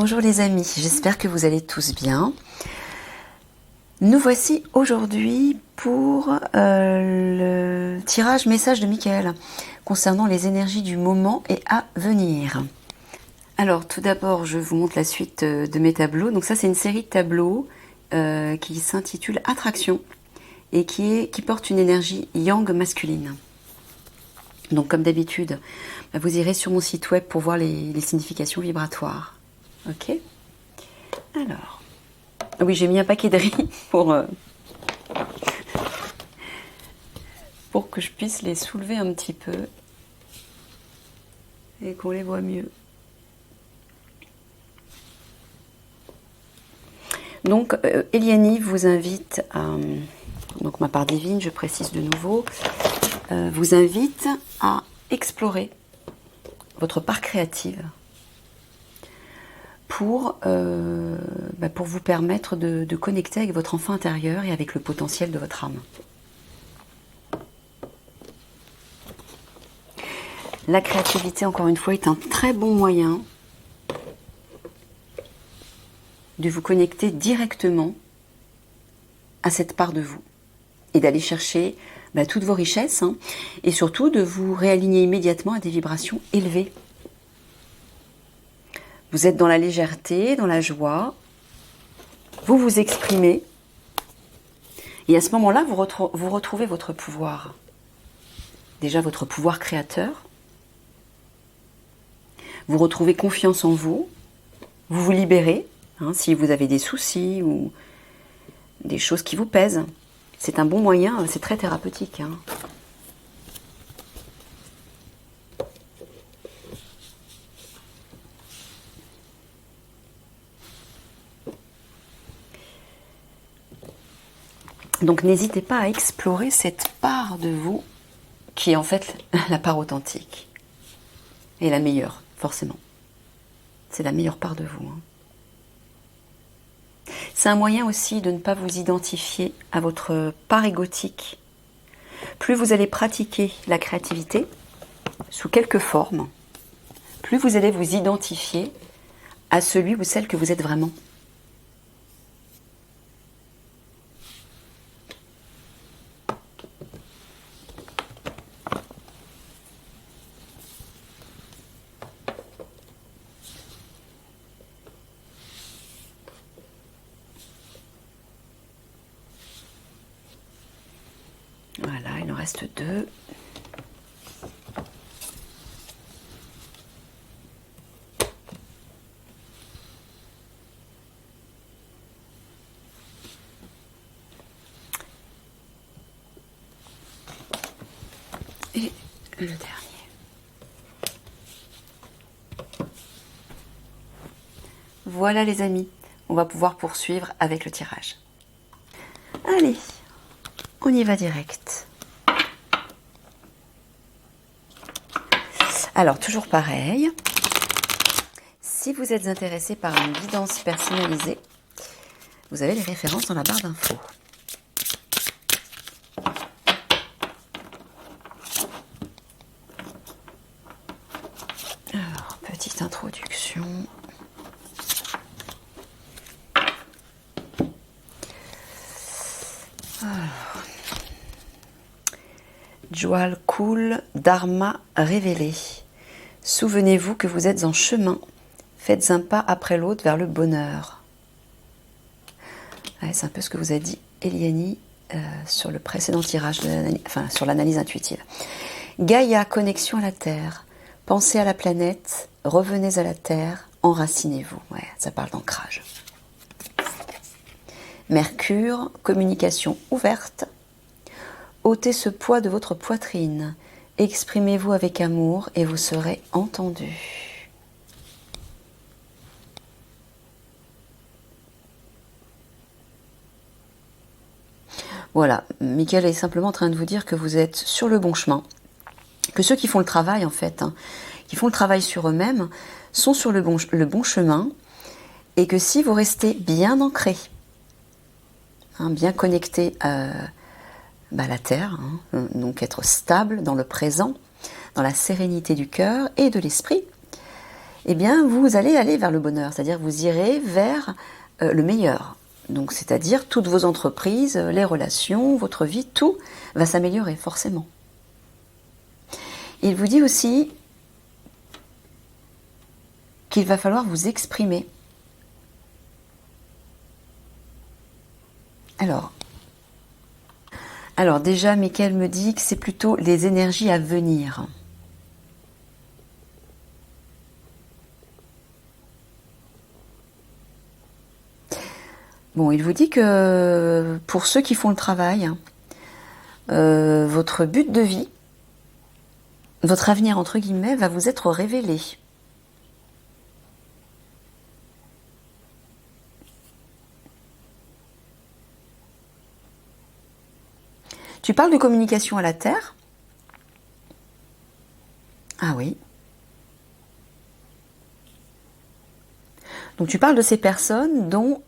Bonjour les amis, j'espère que vous allez tous bien. Nous voici aujourd'hui pour le tirage message de Michael concernant les énergies du moment et à venir. Alors tout d'abord je vous montre la suite de mes tableaux. Donc ça c'est une série de tableaux qui s'intitule Attraction et qui porte une énergie yang masculine. Donc comme d'habitude, vous irez sur mon site web pour voir les significations vibratoires. Ok. Alors, oui, j'ai mis un paquet de riz pour que je puisse les soulever un petit peu et qu'on les voit mieux. Donc, Eliani vous invite à, donc ma part divine, je précise de nouveau, vous invite à explorer votre part créative pour vous permettre de connecter avec votre enfant intérieur et avec le potentiel de votre âme. La créativité, encore une fois, est un très bon moyen de vous connecter directement à cette part de vous et d'aller chercher toutes vos richesses et surtout de vous réaligner immédiatement à des vibrations élevées. Vous êtes dans la légèreté, dans la joie, vous vous exprimez et à ce moment-là, vous retrouvez votre pouvoir. Déjà votre pouvoir créateur, vous retrouvez confiance en vous, vous vous libérez, si vous avez des soucis ou des choses qui vous pèsent. C'est un bon moyen, c'est très thérapeutique. Donc n'hésitez pas à explorer cette part de vous qui est en fait la part authentique. Et la meilleure, forcément. C'est la meilleure part de vous. C'est un moyen aussi de ne pas vous identifier à votre part égotique. Plus vous allez pratiquer la créativité, sous quelque forme, plus vous allez vous identifier à celui ou celle que vous êtes vraiment. Voilà, il en reste 2. Et le dernier. Voilà les amis, on va pouvoir poursuivre avec le tirage. Allez, on y va direct. Alors, toujours pareil, si vous êtes intéressé par une guidance personnalisée, vous avez les références dans la barre d'infos. Alors, petite introduction. Jwal Kul Dharma révélé. Souvenez-vous que vous êtes en chemin. Faites un pas après l'autre vers le bonheur. Ouais, c'est un peu ce que vous a dit Eliani sur le précédent tirage, sur l'analyse intuitive. Gaïa, connexion à la Terre. Pensez à la planète, revenez à la Terre, enracinez-vous. Ouais, ça parle d'ancrage. Mercure, communication ouverte. Ôtez ce poids de votre poitrine. Exprimez-vous avec amour et vous serez entendu. Voilà, Michael est simplement en train de vous dire que vous êtes sur le bon chemin. Que ceux qui font le travail, en fait, qui font le travail sur eux-mêmes, sont sur le bon chemin. Et que si vous restez bien ancré, bien connecté à la Terre, donc être stable dans le présent, dans la sérénité du cœur et de l'esprit, eh bien vous allez aller vers le bonheur, c'est-à-dire vous irez vers le meilleur. Donc c'est-à-dire toutes vos entreprises, les relations, votre vie, tout va s'améliorer forcément. Il vous dit aussi qu'il va falloir vous exprimer. Alors déjà, Michael me dit que c'est plutôt les énergies à venir. Bon, il vous dit que pour ceux qui font le travail, votre but de vie, votre avenir entre guillemets, va vous être révélé. Tu parles de communication à la Terre? Ah oui. Donc tu parles de ces personnes dont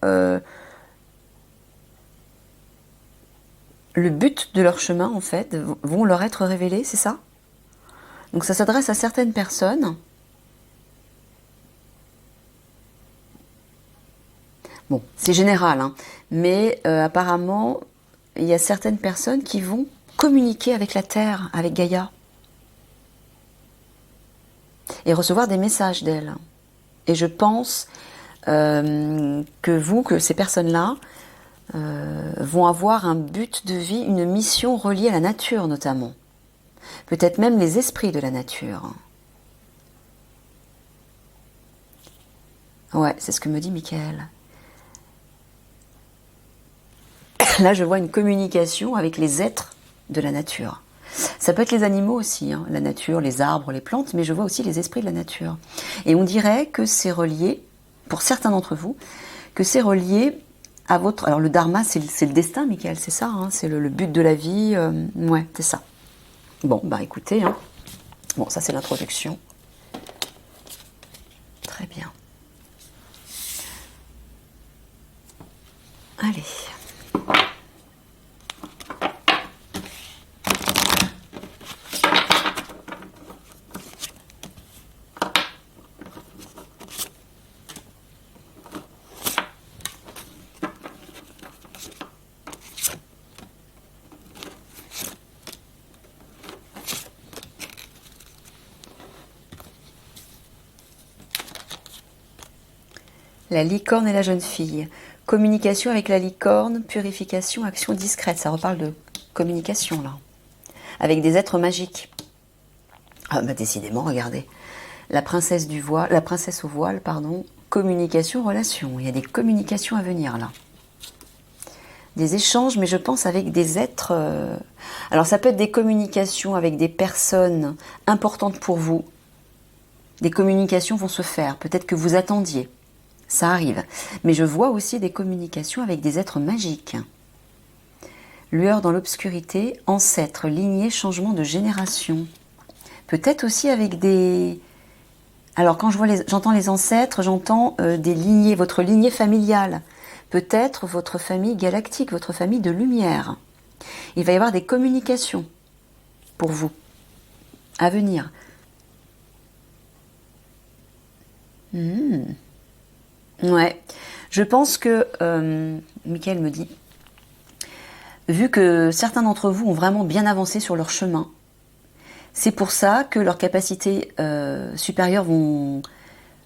le but de leur chemin, en fait, vont leur être révélés, c'est ça? Donc ça s'adresse à certaines personnes. Bon, c'est général, hein, mais apparemment, il y a certaines personnes qui vont communiquer avec la Terre, avec Gaïa, et recevoir des messages d'elle. Et je pense que ces personnes-là, vont avoir un but de vie, une mission reliée à la nature notamment. Peut-être même les esprits de la nature. Ouais, c'est ce que me dit Michael. Là, je vois une communication avec les êtres de la nature. Ça peut être les animaux aussi, hein, la nature, les arbres, les plantes, mais je vois aussi les esprits de la nature. Et on dirait que c'est relié, pour certains d'entre vous, que c'est relié à votre... Alors le dharma, c'est le destin, Michael, c'est ça, hein, c'est le but de la vie. Ouais, c'est ça. Bon, bah écoutez, hein. Bon, ça c'est l'introduction. Très bien. Allez. La licorne et la jeune fille. Communication avec la licorne, purification, action discrète. Ça reparle de communication, là. Avec des êtres magiques. Ah, bah décidément, regardez. La princesse au voile, pardon. Communication, relation. Il y a des communications à venir, là. Des échanges, mais je pense avec des êtres... Alors, ça peut être des communications avec des personnes importantes pour vous. Des communications vont se faire. Peut-être que vous attendiez. Ça arrive. Mais je vois aussi des communications avec des êtres magiques. Lueur dans l'obscurité, ancêtres, lignée, changement de génération. Peut-être aussi avec des... Alors quand j'entends les ancêtres, j'entends des lignées, votre lignée familiale. Peut-être votre famille galactique, votre famille de lumière. Il va y avoir des communications pour vous à venir. Ouais, je pense que, Michael me dit, vu que certains d'entre vous ont vraiment bien avancé sur leur chemin, c'est pour ça que leurs capacités supérieures vont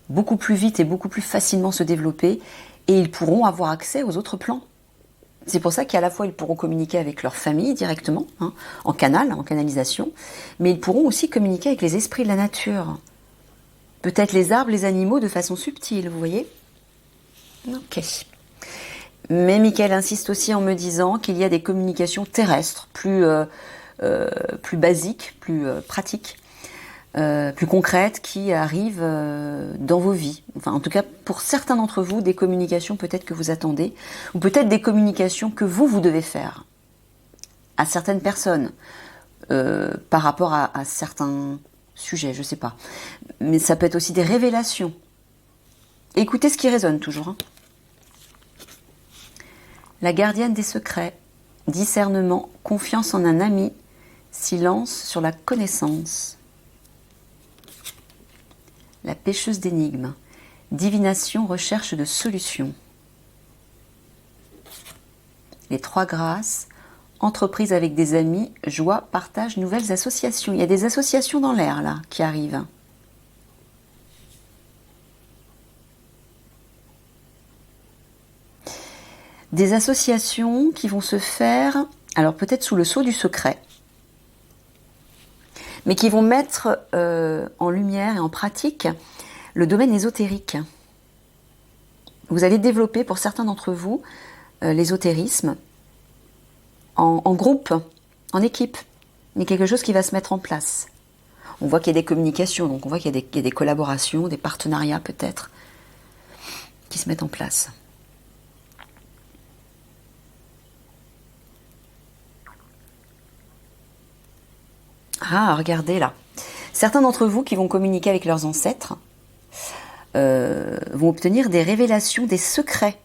beaucoup plus vite et beaucoup plus facilement se développer et ils pourront avoir accès aux autres plans. C'est pour ça qu'à la fois ils pourront communiquer avec leur famille directement, hein, en canalisation, mais ils pourront aussi communiquer avec les esprits de la nature. Peut-être les arbres, les animaux de façon subtile, vous voyez ? Ok. Mais Michael insiste aussi en me disant qu'il y a des communications terrestres, plus basiques, plus pratiques, plus concrètes, qui arrivent dans vos vies. Enfin, en tout cas, pour certains d'entre vous, des communications peut-être que vous attendez, ou peut-être des communications que vous devez faire à certaines personnes, par rapport à certains sujets, je sais pas. Mais ça peut être aussi des révélations. Écoutez ce qui résonne toujours, hein. La gardienne des secrets, discernement, confiance en un ami, silence sur la connaissance. La pêcheuse d'énigmes. Divination, recherche de solutions. Les 3 grâces. Entreprise avec des amis, joie, partage, nouvelles associations. Il y a des associations dans l'air là qui arrivent. Des associations qui vont se faire, alors peut-être sous le sceau du secret, mais qui vont mettre en lumière et en pratique le domaine ésotérique. Vous allez développer pour certains d'entre vous l'ésotérisme en groupe, en équipe. Il y a quelque chose qui va se mettre en place. On voit qu'il y a des communications, donc on voit qu'il y a des collaborations, des partenariats peut-être, qui se mettent en place. Ah, regardez là. Certains d'entre vous qui vont communiquer avec leurs ancêtres vont obtenir des révélations, des secrets.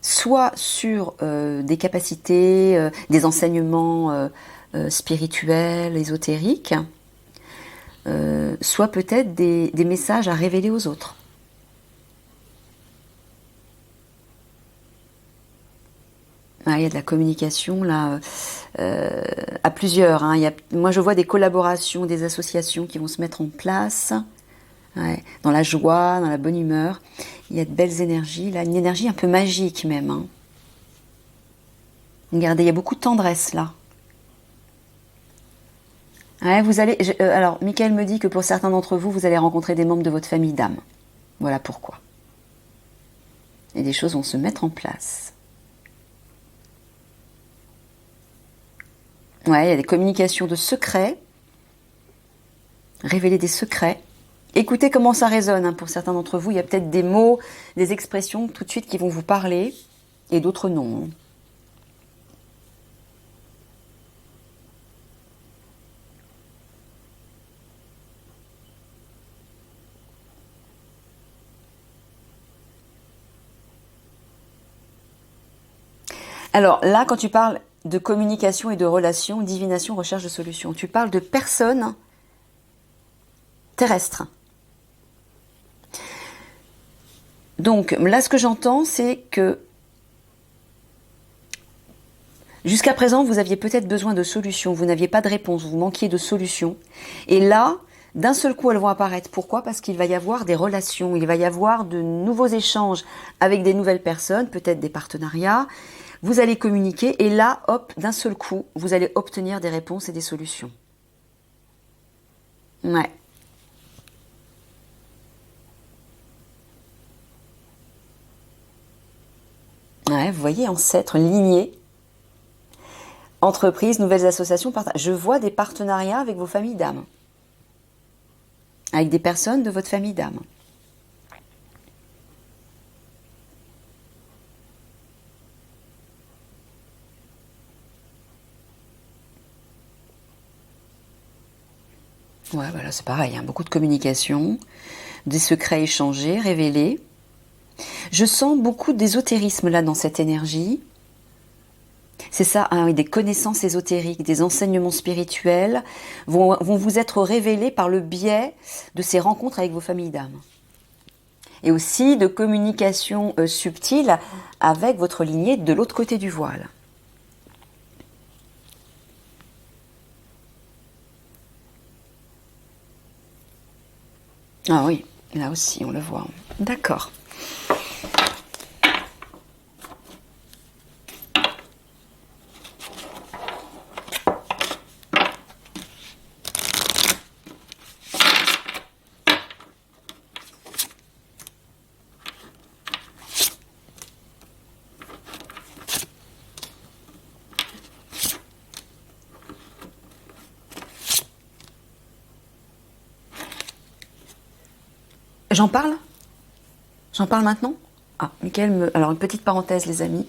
Soit sur des capacités, des enseignements spirituels, ésotériques, soit peut-être des messages à révéler aux autres. Ah, il y a de la communication là, à plusieurs. Hein. Moi, je vois des collaborations, des associations qui vont se mettre en place, ouais, dans la joie, dans la bonne humeur. Il y a de belles énergies, là, une énergie un peu magique même. Hein. Regardez, il y a beaucoup de tendresse là. Ouais, alors, Michael me dit que pour certains d'entre vous, vous allez rencontrer des membres de votre famille d'âme. Voilà pourquoi. Et des choses vont se mettre en place. Ouais, il y a des communications de secrets. Révéler des secrets. Écoutez comment ça résonne. Hein, pour certains d'entre vous, il y a peut-être des mots, des expressions tout de suite qui vont vous parler. Et d'autres non. Alors là, quand tu parles de communication et de relations, divination, recherche de solutions, tu parles de personnes terrestres. Donc là, ce que j'entends, c'est que jusqu'à présent, vous aviez peut-être besoin de solutions, vous n'aviez pas de réponse, vous manquiez de solutions. Et là, d'un seul coup, elles vont apparaître. Pourquoi? Parce qu'il va y avoir des relations, il va y avoir de nouveaux échanges avec des nouvelles personnes, peut-être des partenariats. Vous allez communiquer et là, hop, d'un seul coup, vous allez obtenir des réponses et des solutions. Ouais. Ouais, vous voyez, ancêtre, lignée, entreprise, nouvelles associations, je vois des partenariats avec vos familles d'âme. Avec des personnes de votre famille d'âme. Ouais, voilà, c'est pareil, hein, beaucoup de communication, des secrets échangés, révélés. Je sens beaucoup d'ésotérisme là dans cette énergie. C'est ça, hein, oui, des connaissances ésotériques, des enseignements spirituels vont vous être révélés par le biais de ces rencontres avec vos familles d'âme. Et aussi de communication subtile avec votre lignée de l'autre côté du voile. Ah oui, là aussi on le voit. D'accord. J'en parle? J'en parle maintenant? Ah, Michael Alors, une petite parenthèse, les amis.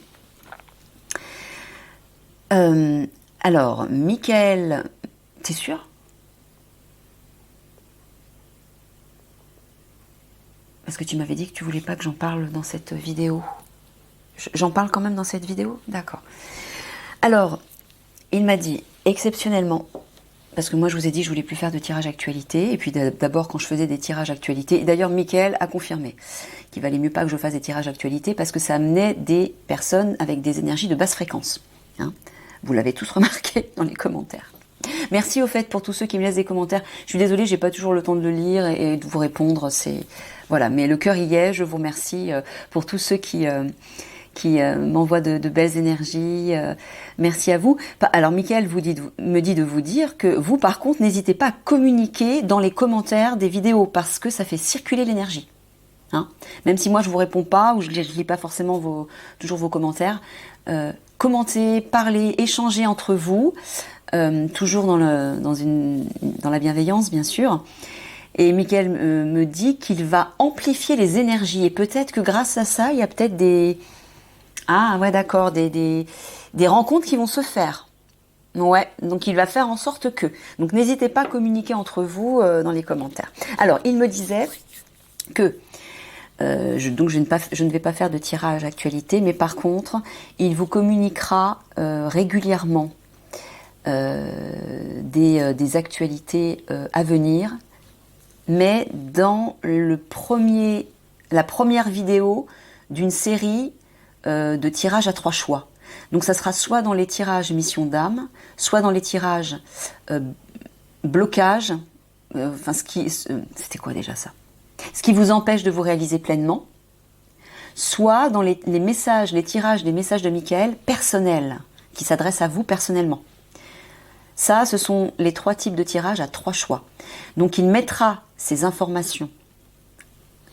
Alors, Michael, t'es sûr? Parce que tu m'avais dit que tu voulais pas que j'en parle dans cette vidéo. J'en parle quand même dans cette vidéo? D'accord. Alors, il m'a dit, exceptionnellement, parce que moi je vous ai dit que je voulais plus faire de tirage actualité, et puis d'abord quand je faisais des tirages actualité, et d'ailleurs Mickaël a confirmé qu'il valait mieux pas que je fasse des tirages actualité parce que ça amenait des personnes avec des énergies de basse fréquence. Hein. Vous l'avez tous remarqué dans les commentaires. Merci au fait pour tous ceux qui me laissent des commentaires. Je suis désolée, j'ai pas toujours le temps de le lire et de vous répondre. Voilà, mais le cœur y est. Je vous remercie pour tous ceux qui m'envoie de belles énergies. Merci à vous. Alors, Mickaël me dit de vous dire que vous, par contre, n'hésitez pas à communiquer dans les commentaires des vidéos parce que ça fait circuler l'énergie. Hein, même si moi, je ne vous réponds pas ou je ne lis pas forcément toujours vos commentaires, commentez, parlez, échangez entre vous, toujours dans la bienveillance, bien sûr. Et Mickaël me dit qu'il va amplifier les énergies et peut-être que grâce à ça, il y a peut-être des... Ah ouais, d'accord, des rencontres qui vont se faire. Ouais, donc il va faire en sorte que. Donc n'hésitez pas à communiquer entre vous dans les commentaires. Alors, il me disait que je ne vais pas faire de tirage actualité, mais par contre, il vous communiquera régulièrement des actualités à venir, mais dans la première vidéo d'une série de tirages à 3 choix. Donc ça sera soit dans les tirages mission d'âme, soit dans les tirages blocage, c'était quoi déjà ça? Ce qui vous empêche de vous réaliser pleinement, soit dans les tirages des messages de Mickaël personnels, qui s'adressent à vous personnellement. Ça, ce sont les 3 types de tirages à 3 choix. Donc il mettra ces informations.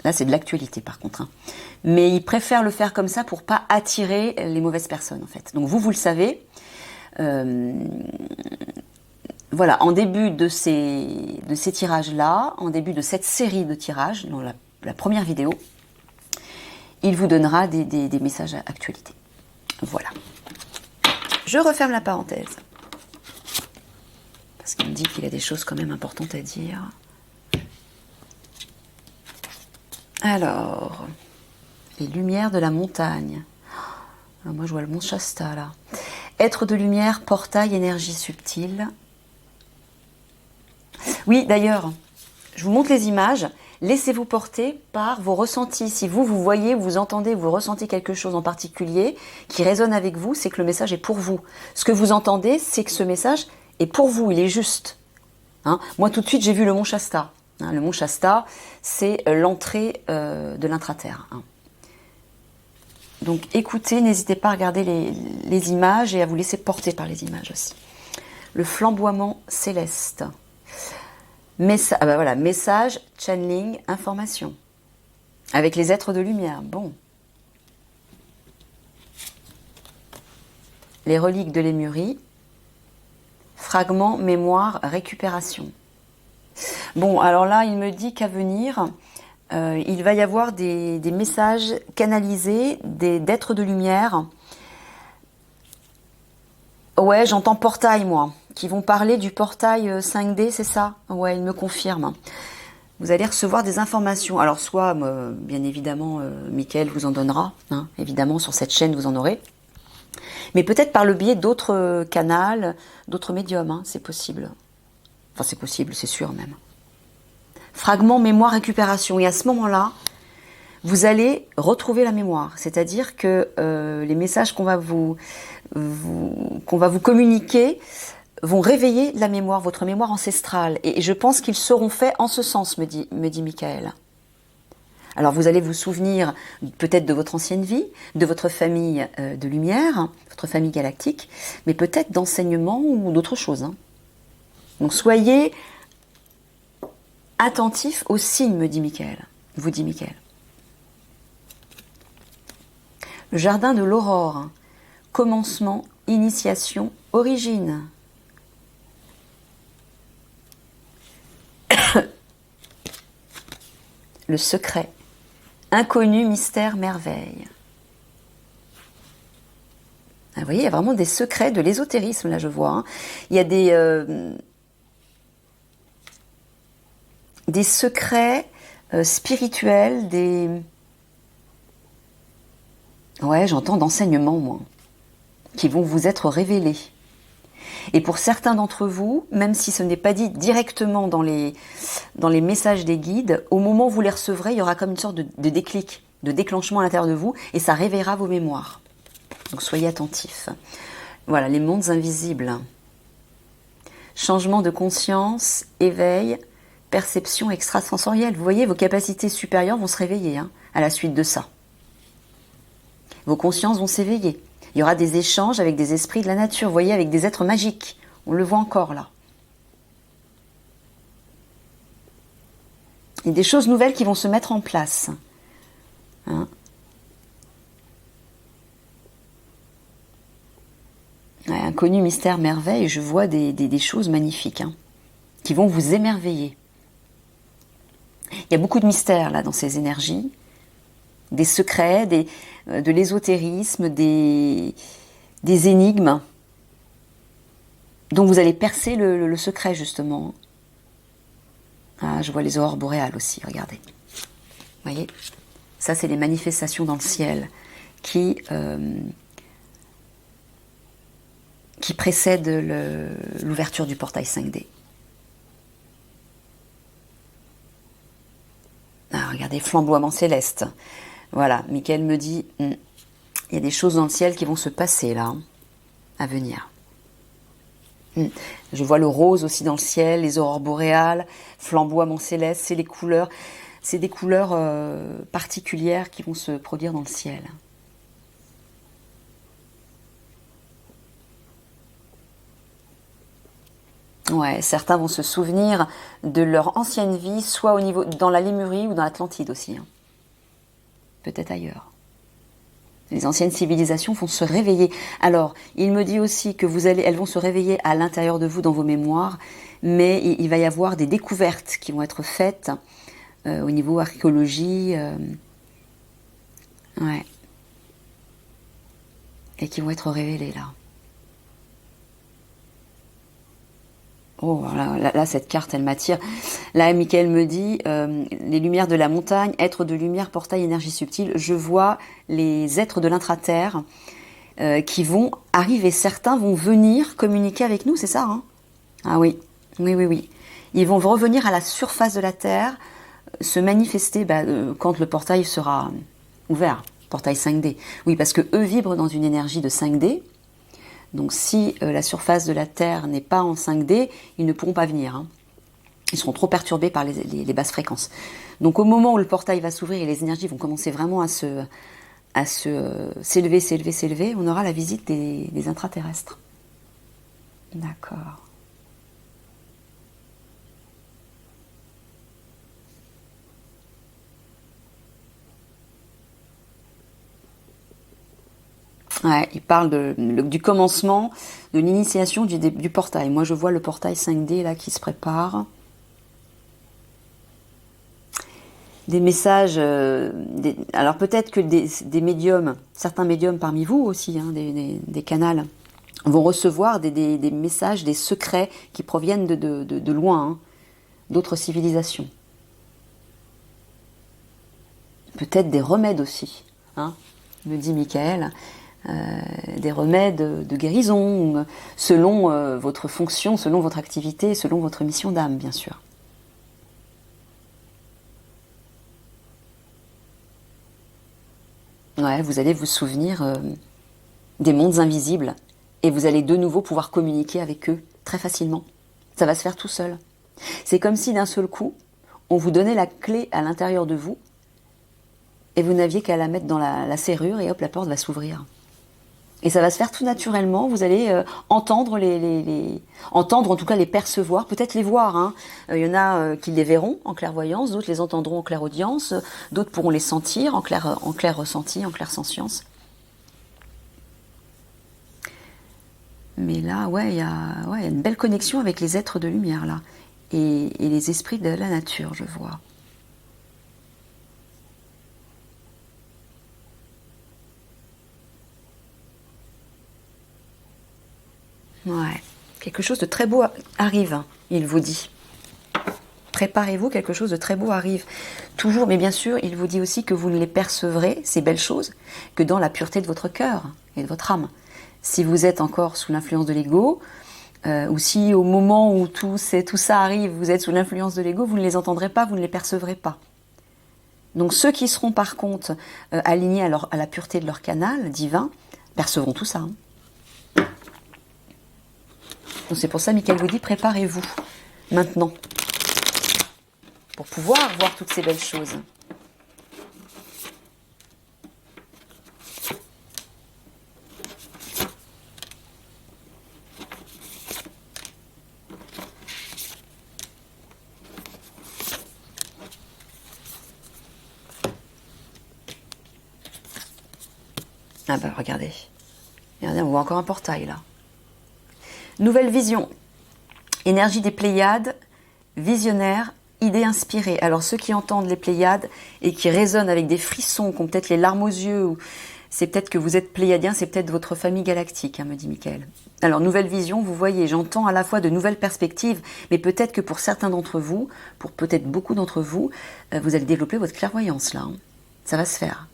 Là, c'est de l'actualité par contre. Hein. Mais il préfère le faire comme ça pour pas attirer les mauvaises personnes en fait. Donc vous le savez. Voilà, en début de ces tirages-là, en début de cette série de tirages, dans la première vidéo, il vous donnera des messages à actualité. Voilà. Je referme la parenthèse. Parce qu'il me dit qu'il a des choses quand même importantes à dire. Alors, les lumières de la montagne. Alors moi, je vois le mont Shasta, là. Être de lumière, portail, énergie subtile. Oui, d'ailleurs, je vous montre les images. Laissez-vous porter par vos ressentis. Si vous voyez, vous entendez, vous ressentez quelque chose en particulier qui résonne avec vous, c'est que le message est pour vous. Ce que vous entendez, c'est que ce message est pour vous, il est juste. Hein, moi, tout de suite, j'ai vu le mont Shasta. Hein, le mont Shasta, c'est l'entrée de l'intraterre. Hein. Donc, écoutez, n'hésitez pas à regarder les images et à vous laisser porter par les images aussi. Le flamboiement céleste. Voilà, message, channeling, information. Avec les êtres de lumière. Bon. Les reliques de Lémurie. Fragments, mémoire, récupération. Bon, alors là, il me dit qu'à venir, il va y avoir des messages canalisés d'êtres de lumière. Ouais, j'entends portail, moi, qui vont parler du portail 5D, c'est ça? Ouais, il me confirme. Vous allez recevoir des informations. Alors, soit, bien évidemment, Mickaël vous en donnera, hein, évidemment, sur cette chaîne, vous en aurez. Mais peut-être par le biais d'autres canaux, d'autres médiums, hein, c'est possible. Enfin, c'est possible, c'est sûr même. Fragment, mémoire, récupération. Et à ce moment-là, vous allez retrouver la mémoire. C'est-à-dire que les messages qu'on va vous communiquer vont réveiller la mémoire, votre mémoire ancestrale. Et je pense qu'ils seront faits en ce sens, me dit Mickaël. Alors vous allez vous souvenir peut-être de votre ancienne vie, de votre famille de lumière, votre famille galactique, mais peut-être d'enseignements ou d'autres choses. Hein. Donc soyez attentifs aux signes, me dit Mickaël. Vous dit Mickaël. Le jardin de l'aurore. Hein. Commencement, initiation, origine. Le secret. Inconnu, mystère, merveille. Ah, vous voyez, il y a vraiment des secrets de l'ésotérisme, là, je vois. Hein. Il y a des secrets spirituels, Ouais, j'entends d'enseignements, moi, qui vont vous être révélés. Et pour certains d'entre vous, même si ce n'est pas dit directement dans les messages des guides, au moment où vous les recevrez, il y aura comme une sorte de déclic, de déclenchement à l'intérieur de vous, et ça réveillera vos mémoires. Donc soyez attentifs. Voilà, les mondes invisibles. Changement de conscience, éveil, perception extrasensorielle. Vous voyez, vos capacités supérieures vont se réveiller à la suite de ça. Vos consciences vont s'éveiller. Il y aura des échanges avec des esprits de la nature, vous voyez, avec des êtres magiques. On le voit encore là. Il y a des choses nouvelles qui vont se mettre en place. Inconnu, mystère, merveille, je vois des choses magnifiques qui vont vous émerveiller. Il y a beaucoup de mystères là dans ces énergies, des secrets, de l'ésotérisme, des énigmes dont vous allez percer le secret justement. Ah, je vois les aurores boréales aussi, regardez. Vous voyez, ça c'est les manifestations dans le ciel qui précèdent l'ouverture du portail 5D. Ah, regardez, flamboiement céleste. Voilà, Michael me dit, il y a des choses dans le ciel qui vont se passer là, à venir. Je vois le rose aussi dans le ciel, les aurores boréales, flamboiement céleste, c'est les couleurs, c'est des couleurs particulières qui vont se produire dans le ciel. Ouais, certains vont se souvenir de leur ancienne vie, soit dans la Lémurie ou dans l'Atlantide aussi. Peut-être ailleurs. Les anciennes civilisations vont se réveiller. Alors, il me dit aussi que elles vont se réveiller à l'intérieur de vous, dans vos mémoires, mais il va y avoir des découvertes qui vont être faites au niveau archéologie, et qui vont être révélées là. Oh, là, cette carte, elle m'attire. Là, Michael me dit, les lumières de la montagne, êtres de lumière, portail, énergie subtile. Je vois les êtres de l'intra-terre qui vont arriver. Certains vont venir communiquer avec nous, c'est ça Ah oui. Ils vont revenir à la surface de la Terre, se manifester quand le portail sera ouvert, portail 5D. Oui, parce que eux vibrent dans une énergie de 5D. Donc si la surface de la Terre n'est pas en 5D, ils ne pourront pas venir. Ils seront trop perturbés par les basses fréquences. Donc au moment où le portail va s'ouvrir et les énergies vont commencer vraiment à s'élever, on aura la visite des intraterrestres. D'accord. Ouais, il parle du commencement, de l'initiation du portail. Moi, je vois le portail 5D là qui se prépare. Des messages, alors peut-être que des médiums, certains médiums parmi vous aussi, des canals, vont recevoir des messages, des secrets qui proviennent de loin, d'autres civilisations. Peut-être des remèdes aussi, me dit Michael. Des remèdes de guérison, selon votre fonction, selon votre activité, selon votre mission d'âme, bien sûr. Ouais, vous allez vous souvenir des mondes invisibles et vous allez de nouveau pouvoir communiquer avec eux très facilement. Ça va se faire tout seul. C'est comme si d'un seul coup, on vous donnait la clé à l'intérieur de vous et vous n'aviez qu'à la mettre dans la serrure et hop, la porte va s'ouvrir. Et ça va se faire tout naturellement, vous allez entendre entendre, en tout cas les percevoir, peut-être les voir. Il y en a qui les verront en clairvoyance, d'autres les entendront en clairaudience, d'autres pourront les sentir en clair ressenti, en clair sentience. Mais là, il y a une belle connexion avec les êtres de lumière là, et les esprits de la nature, je vois. Ouais, quelque chose de très beau arrive, il vous dit. Préparez-vous, quelque chose de très beau arrive. Toujours, mais bien sûr, il vous dit aussi que vous ne les percevrez, ces belles choses, que dans la pureté de votre cœur et de votre âme. Si vous êtes encore sous l'influence de l'ego, Ou si au moment où tout ça arrive, vous êtes sous l'influence de l'ego, vous ne les entendrez pas, vous ne les percevrez pas. Donc ceux qui seront par contre alignés à la pureté de leur canal divin, percevront tout ça. Hein. Donc c'est pour ça, Michael vous dit, préparez-vous maintenant pour pouvoir voir toutes ces belles choses. Ah bah regardez. Regardez, on voit encore un portail là. Nouvelle vision. Énergie des Pléiades, visionnaire, idée inspirée. Alors ceux qui entendent les Pléiades et qui résonnent avec des frissons, qui ont peut-être les larmes aux yeux, ou c'est peut-être que vous êtes Pléiadien, c'est peut-être votre famille galactique, hein, me dit Michael. Alors nouvelle vision, vous voyez, j'entends à la fois de nouvelles perspectives, mais peut-être que pour certains d'entre vous, pour peut-être beaucoup d'entre vous, vous allez développer votre clairvoyance là. Hein. Ça va se faire.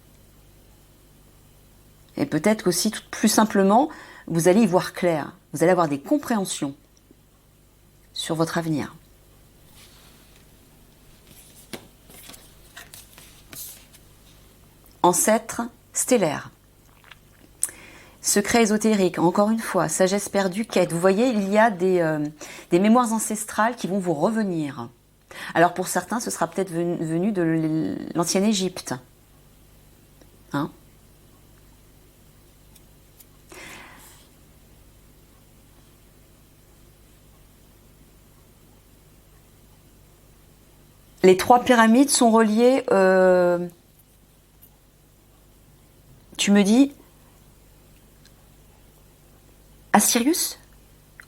Et peut-être aussi, plus simplement, vous allez y voir clair. Vous allez avoir des compréhensions sur votre avenir. Ancêtre stellaire. Secret ésotérique, encore une fois, sagesse perdue, quête. Vous voyez, il y a des mémoires ancestrales qui vont vous revenir. Alors pour certains, ce sera peut-être venu de l'ancienne Égypte. Hein ? Les 3 pyramides sont reliées, tu me dis, à Sirius?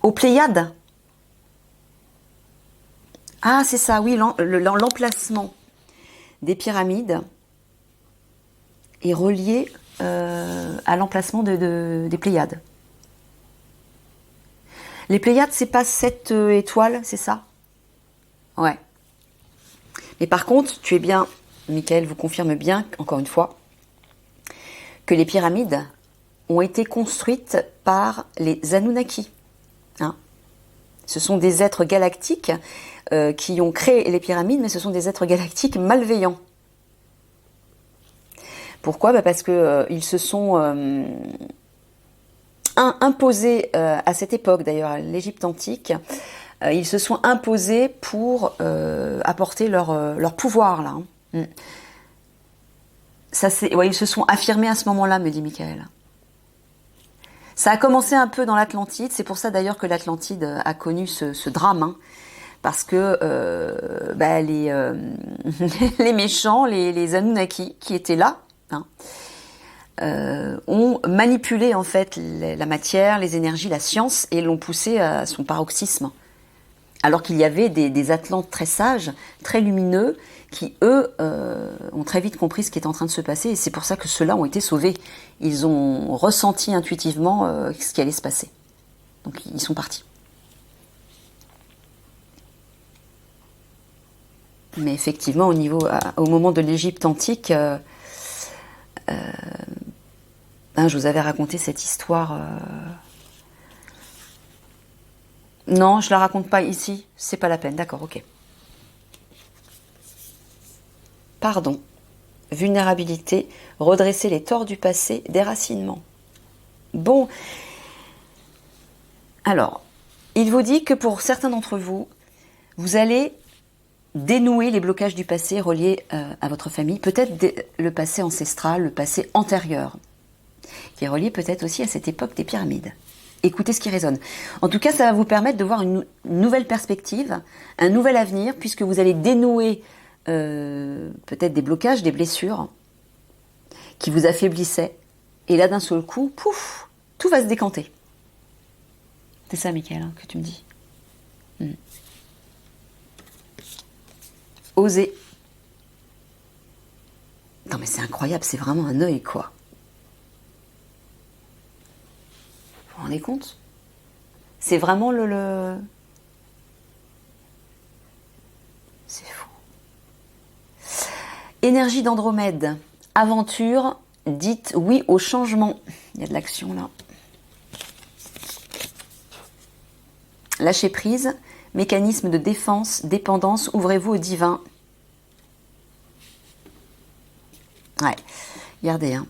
Aux Pléiades? Ah, c'est ça, oui, l'emplacement des pyramides est relié à l'emplacement des Pléiades. Les Pléiades, c'est pas 7 étoiles, c'est ça? Ouais. Mais par contre, tu es bien, Michael vous confirme bien, encore une fois, que les pyramides ont été construites par les Anunnaki. Hein. Ce sont des êtres galactiques qui ont créé les pyramides, mais ce sont des êtres galactiques malveillants. Pourquoi ? Bah parce qu'ils se sont imposés à cette époque, d'ailleurs, à l'Égypte antique, ils se sont imposés pour apporter leur pouvoir, là. Hein. Ouais, ils se sont affirmés à ce moment-là, me dit Michael. Ça a commencé un peu dans l'Atlantide, c'est pour ça d'ailleurs que l'Atlantide a connu ce drame, hein, parce que les méchants, les Anunnaki qui étaient là, hein, ont manipulé en fait la matière, les énergies, la science, et l'ont poussé à son paroxysme. Alors qu'il y avait des Atlantes très sages, très lumineux, qui, eux, ont très vite compris ce qui était en train de se passer, et c'est pour ça que ceux-là ont été sauvés. Ils ont ressenti intuitivement ce qui allait se passer. Donc ils sont partis. Mais effectivement, au moment de l'Égypte antique, je vous avais raconté cette histoire... Non, je la raconte pas ici, c'est pas la peine, d'accord, ok. Pardon, vulnérabilité, redresser les torts du passé, déracinement. Bon, alors, il vous dit que pour certains d'entre vous, vous allez dénouer les blocages du passé reliés à votre famille, peut-être le passé ancestral, le passé antérieur, qui est relié peut-être aussi à cette époque des pyramides. Écoutez ce qui résonne. En tout cas, ça va vous permettre de voir une nouvelle perspective, un nouvel avenir, puisque vous allez dénouer peut-être des blocages, des blessures qui vous affaiblissaient. Et là, d'un seul coup, pouf, tout va se décanter. C'est ça, Michael, hein, que tu me dis. Oser. Non, mais c'est incroyable, c'est vraiment un œil, quoi. Vous vous rendez compte ? C'est vraiment C'est fou. Énergie d'Andromède. Aventure, dites oui au changement. Il y a de l'action là. Lâchez prise, mécanisme de défense, dépendance, ouvrez-vous au divin. Ouais, regardez. Hein.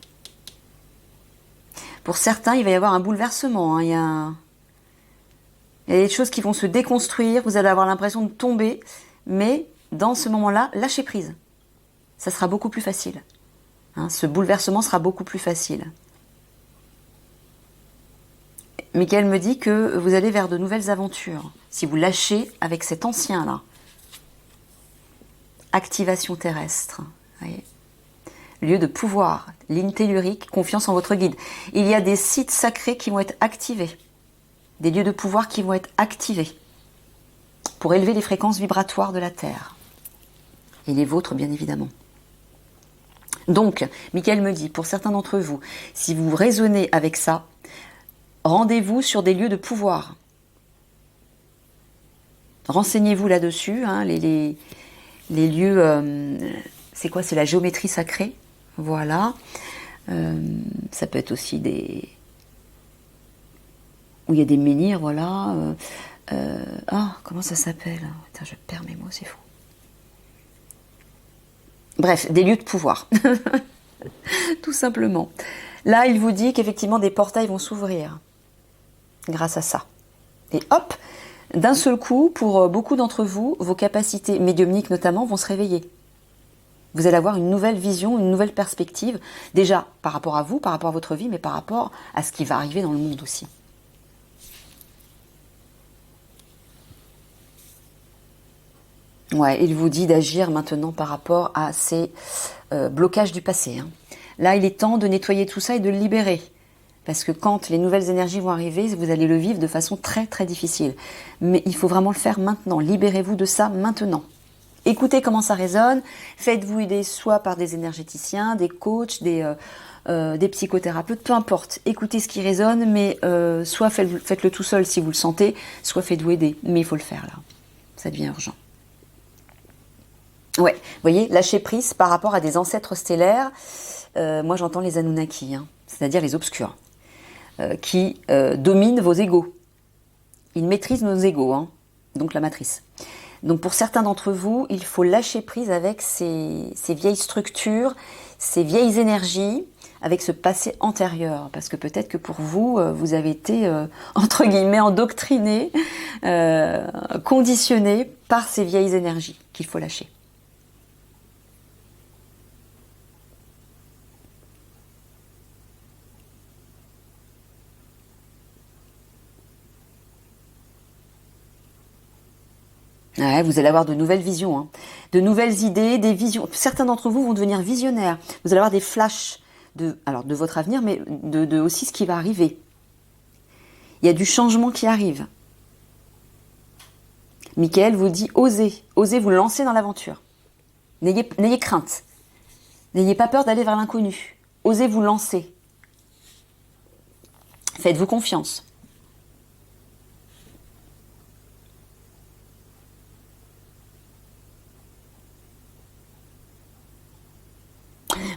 Pour certains, il va y avoir un bouleversement. Hein. Il y a des choses qui vont se déconstruire, vous allez avoir l'impression de tomber, mais dans ce moment-là, lâchez prise. Ça sera beaucoup plus facile. Hein, ce bouleversement sera beaucoup plus facile. Michael me dit que vous allez vers de nouvelles aventures. Si vous lâchez avec cet ancien-là. Activation terrestre. Voyez. Lieu de pouvoir, ligne tellurique, confiance en votre guide. Il y a des sites sacrés qui vont être activés. Des lieux de pouvoir qui vont être activés pour élever les fréquences vibratoires de la Terre. Et les vôtres, bien évidemment. Donc, Michael me dit, pour certains d'entre vous, si vous raisonnez avec ça, rendez-vous sur des lieux de pouvoir. Renseignez-vous là-dessus. Hein, les lieux, c'est quoi? C'est la géométrie sacrée. Voilà. Ça peut être aussi des... où il y a des menhirs, voilà. Comment ça s'appelle? Putain, je perds mes mots, c'est fou. Bref, des lieux de pouvoir. Tout simplement. Là, il vous dit qu'effectivement, des portails vont s'ouvrir grâce à ça. Et hop, d'un seul coup, pour beaucoup d'entre vous, vos capacités médiumniques notamment vont se réveiller. Vous allez avoir une nouvelle vision, une nouvelle perspective, déjà par rapport à vous, par rapport à votre vie, mais par rapport à ce qui va arriver dans le monde aussi. Ouais, il vous dit d'agir maintenant par rapport à ces blocages du passé. Hein. Là, il est temps de nettoyer tout ça et de le libérer. Parce que quand les nouvelles énergies vont arriver, vous allez le vivre de façon très très difficile. Mais il faut vraiment le faire maintenant. Libérez-vous de ça maintenant. Écoutez comment ça résonne. Faites-vous aider soit par des énergéticiens, des coachs, des psychothérapeutes, peu importe. Écoutez ce qui résonne, mais soit faites-le tout seul si vous le sentez, soit faites-vous aider. Mais il faut le faire là. Ça devient urgent. Ouais, vous voyez, lâcher prise par rapport à des ancêtres stellaires. Moi, j'entends les Anunnaki, hein, c'est-à-dire les obscurs, qui dominent vos égos. Ils maîtrisent nos égos, hein, donc la matrice. Donc, pour certains d'entre vous, il faut lâcher prise avec ces vieilles structures, ces vieilles énergies, avec ce passé antérieur. Parce que peut-être que pour vous, vous avez été, entre guillemets, endoctriné, conditionné par ces vieilles énergies qu'il faut lâcher. Ouais, vous allez avoir de nouvelles visions, hein, de nouvelles idées, des visions. Certains d'entre vous vont devenir visionnaires. Vous allez avoir des flashs de votre avenir, mais de aussi ce qui va arriver. Il y a du changement qui arrive. Michael vous dit osez vous lancer dans l'aventure. N'ayez crainte. N'ayez pas peur d'aller vers l'inconnu. Osez vous lancer. Faites-vous confiance.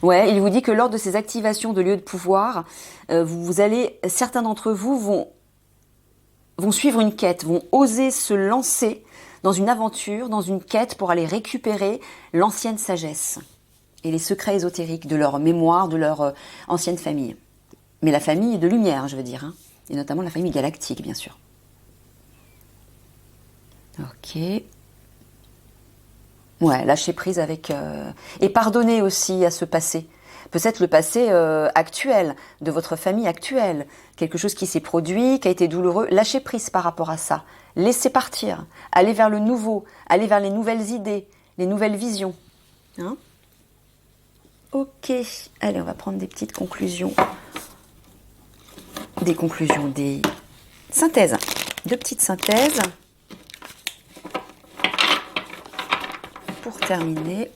Ouais, il vous dit que lors de ces activations de lieux de pouvoir, certains d'entre vous vont suivre une quête, vont oser se lancer dans une aventure, dans une quête pour aller récupérer l'ancienne sagesse et les secrets ésotériques de leur mémoire, de leur ancienne famille. Mais la famille de lumière, je veux dire, hein, et notamment la famille galactique, bien sûr. Ok. Ouais, lâcher prise avec... Et pardonner aussi à ce passé. Peut-être le passé actuel, de votre famille actuelle. Quelque chose qui s'est produit, qui a été douloureux. Lâchez prise par rapport à ça. Laissez partir. Allez vers le nouveau. Allez vers les nouvelles idées, les nouvelles visions. Hein? Ok. Allez, on va prendre des petites conclusions. Des synthèses. Deux petites synthèses. Pour terminer,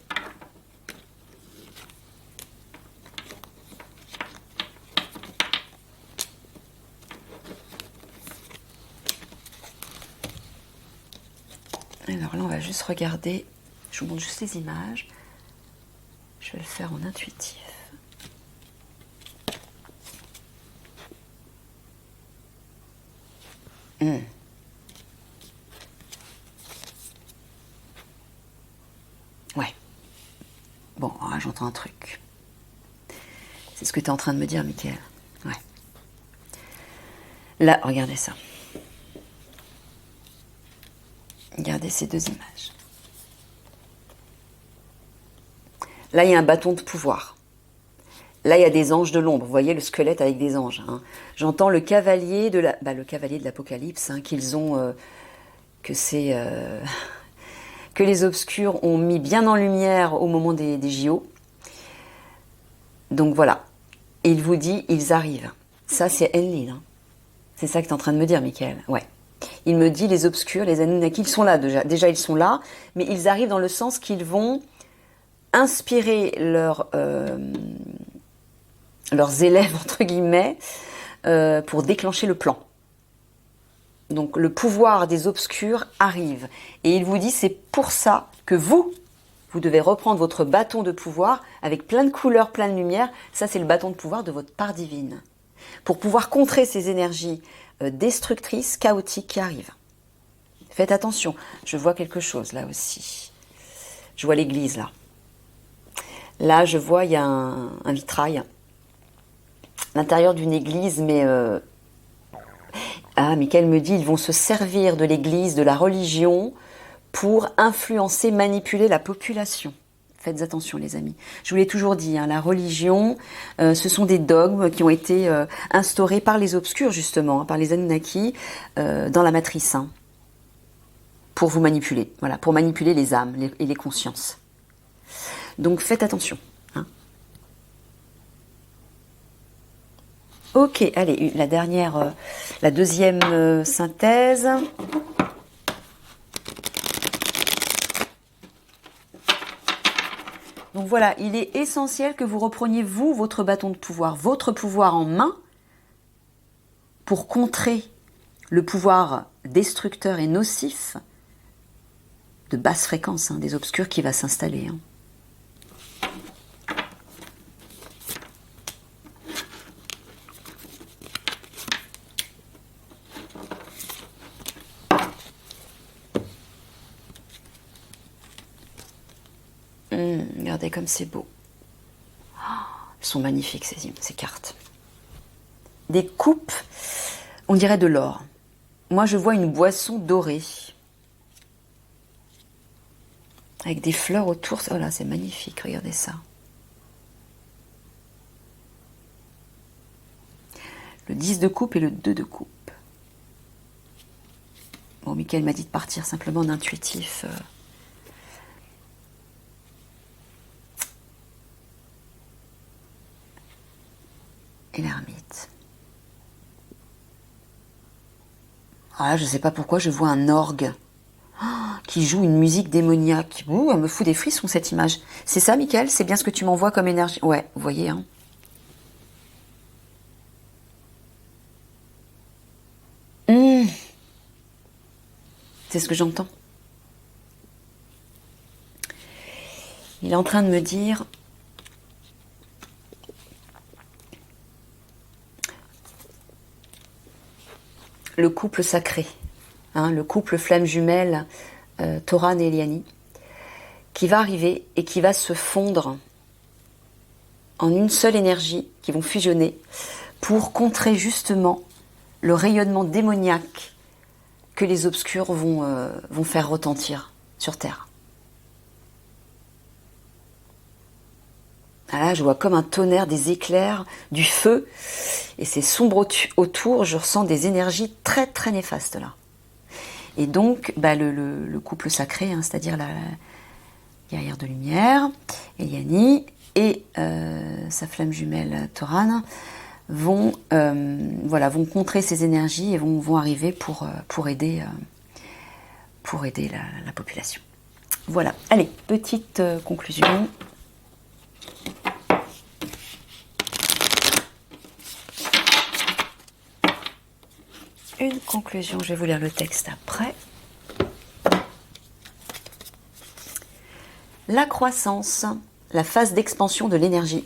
alors là on va juste regarder, je vous montre juste les images, je vais le faire en intuitif. Ah, j'entends un truc. C'est ce que tu es en train de me dire, Michael. Ouais. Là, regardez ça. Regardez ces deux images. Là, il y a un bâton de pouvoir. Là, il y a des anges de l'ombre. Vous voyez le squelette avec des anges. Hein. J'entends le cavalier de le cavalier de l'Apocalypse hein, qu'ils ont, que les obscurs ont mis bien en lumière au moment des JO. Donc voilà. Et il vous dit, ils arrivent. Ça, c'est Enlil. Hein. C'est ça que tu es en train de me dire, Michael. Ouais. Il me dit, les obscurs, les Anunnaki, ils sont là déjà. Déjà, ils sont là, mais ils arrivent dans le sens qu'ils vont inspirer leurs élèves, entre guillemets, pour déclencher le plan. Donc le pouvoir des obscurs arrive. Et il vous dit, c'est pour ça que vous devez reprendre votre bâton de pouvoir avec plein de couleurs, plein de lumière. Ça, c'est le bâton de pouvoir de votre part divine. Pour pouvoir contrer ces énergies destructrices, chaotiques qui arrivent. Faites attention. Je vois quelque chose là aussi. Je vois l'église là. Là, je vois, il y a un vitrail. L'intérieur d'une église, mais... Michael me dit, ils vont se servir de l'église, de la religion, pour influencer, manipuler la population. Faites attention, les amis. Je vous l'ai toujours dit, hein, la religion, ce sont des dogmes qui ont été instaurés par les obscurs, justement, hein, par les Anunnaki, dans la matrice, hein, pour vous manipuler. Voilà, pour manipuler les âmes et les consciences. Donc, faites attention. Hein. Ok, allez, la deuxième synthèse. Donc voilà, il est essentiel que vous repreniez, vous, votre bâton de pouvoir, votre pouvoir en main, pour contrer le pouvoir destructeur et nocif de basse fréquence, hein, des obscurs qui va s'installer. Hein. Regardez comme c'est beau. Elles sont magnifiques ces cartes. Des coupes, on dirait de l'or. Moi je vois une boisson dorée. Avec des fleurs autour. Oh là, c'est magnifique, regardez ça. Le 10 de coupe et le 2 de coupe. Bon, Michael m'a dit de partir simplement en intuitif. Et l'ermite. Ah, je ne sais pas pourquoi je vois un orgue qui joue une musique démoniaque. Ouh, elle me fout des frissons cette image. C'est ça, Michael? C'est bien ce que tu m'envoies comme énergie? Ouais, vous voyez, hein. C'est ce que j'entends. Il est en train de me dire... Le couple sacré, hein, le couple flamme jumelle Toran et Eliani, qui va arriver et qui va se fondre en une seule énergie, qui vont fusionner pour contrer justement le rayonnement démoniaque que les obscurs vont faire retentir sur Terre. Là, je vois comme un tonnerre, des éclairs, du feu, et c'est sombre autour, je ressens des énergies très très néfastes là. Et donc, le couple sacré, hein, c'est-à-dire la guerrière de lumière, Eliani, et sa flamme jumelle Toran, vont contrer ces énergies et vont arriver pour aider la population. Voilà, allez, petite conclusion. Une conclusion, je vais vous lire le texte après. La croissance, la phase d'expansion de l'énergie.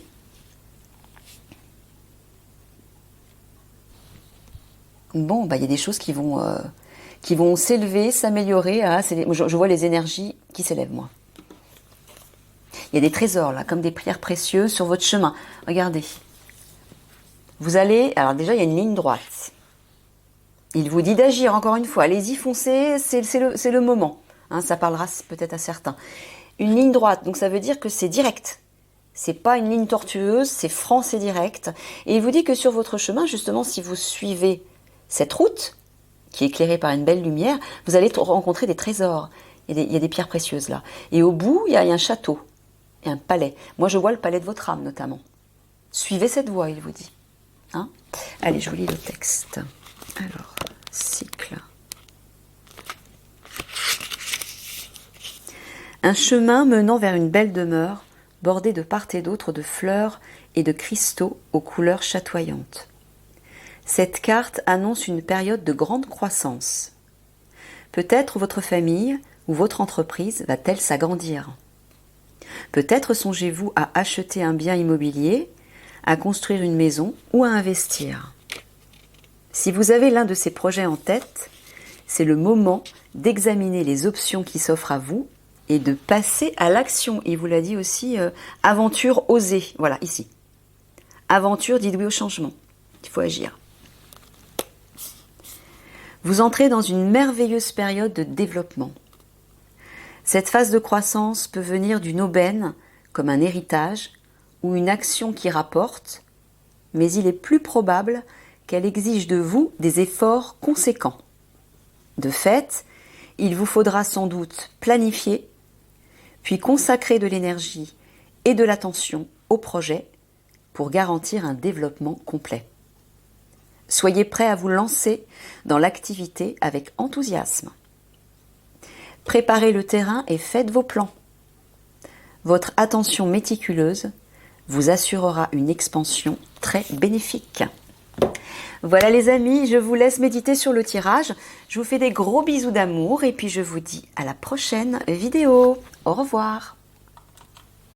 Bon, il y a des choses qui vont s'élever, s'améliorer. Je vois les énergies qui s'élèvent, moi. Il y a des trésors là, comme des pierres précieuses sur votre chemin. Regardez. Vous allez, alors déjà il y a une ligne droite. Il vous dit d'agir encore une fois. Allez-y, foncez, c'est le moment. Hein, ça parlera peut-être à certains. Une ligne droite, donc ça veut dire que c'est direct. C'est pas une ligne tortueuse, c'est franc, c'est direct. Et il vous dit que sur votre chemin, justement, si vous suivez cette route, qui est éclairée par une belle lumière, vous allez rencontrer des trésors. Il y a des pierres précieuses là. Et au bout, il y a un château et un palais. Moi, je vois le palais de votre âme, notamment. Suivez cette voie, il vous dit. Hein? Allez, je vous lis le texte. Alors, cycle. Un chemin menant vers une belle demeure, bordée de part et d'autre de fleurs et de cristaux aux couleurs chatoyantes. Cette carte annonce une période de grande croissance. Peut-être votre famille ou votre entreprise va-t-elle s'agrandir. Peut-être songez-vous à acheter un bien immobilier, à construire une maison ou à investir. Si vous avez l'un de ces projets en tête, c'est le moment d'examiner les options qui s'offrent à vous et de passer à l'action. Il vous l'a dit aussi, aventure osée. Voilà, ici. Aventure, dites oui au changement. Il faut agir. Vous entrez dans une merveilleuse période de développement. Cette phase de croissance peut venir d'une aubaine, comme un héritage, ou une action qui rapporte, mais il est plus probable qu'elle exige de vous des efforts conséquents. De fait, il vous faudra sans doute planifier, puis consacrer de l'énergie et de l'attention au projet pour garantir un développement complet. Soyez prêts à vous lancer dans l'activité avec enthousiasme. Préparez le terrain et faites vos plans. Votre attention méticuleuse vous assurera une expansion très bénéfique. Voilà les amis, je vous laisse méditer sur le tirage. Je vous fais des gros bisous d'amour et puis je vous dis à la prochaine vidéo. Au revoir.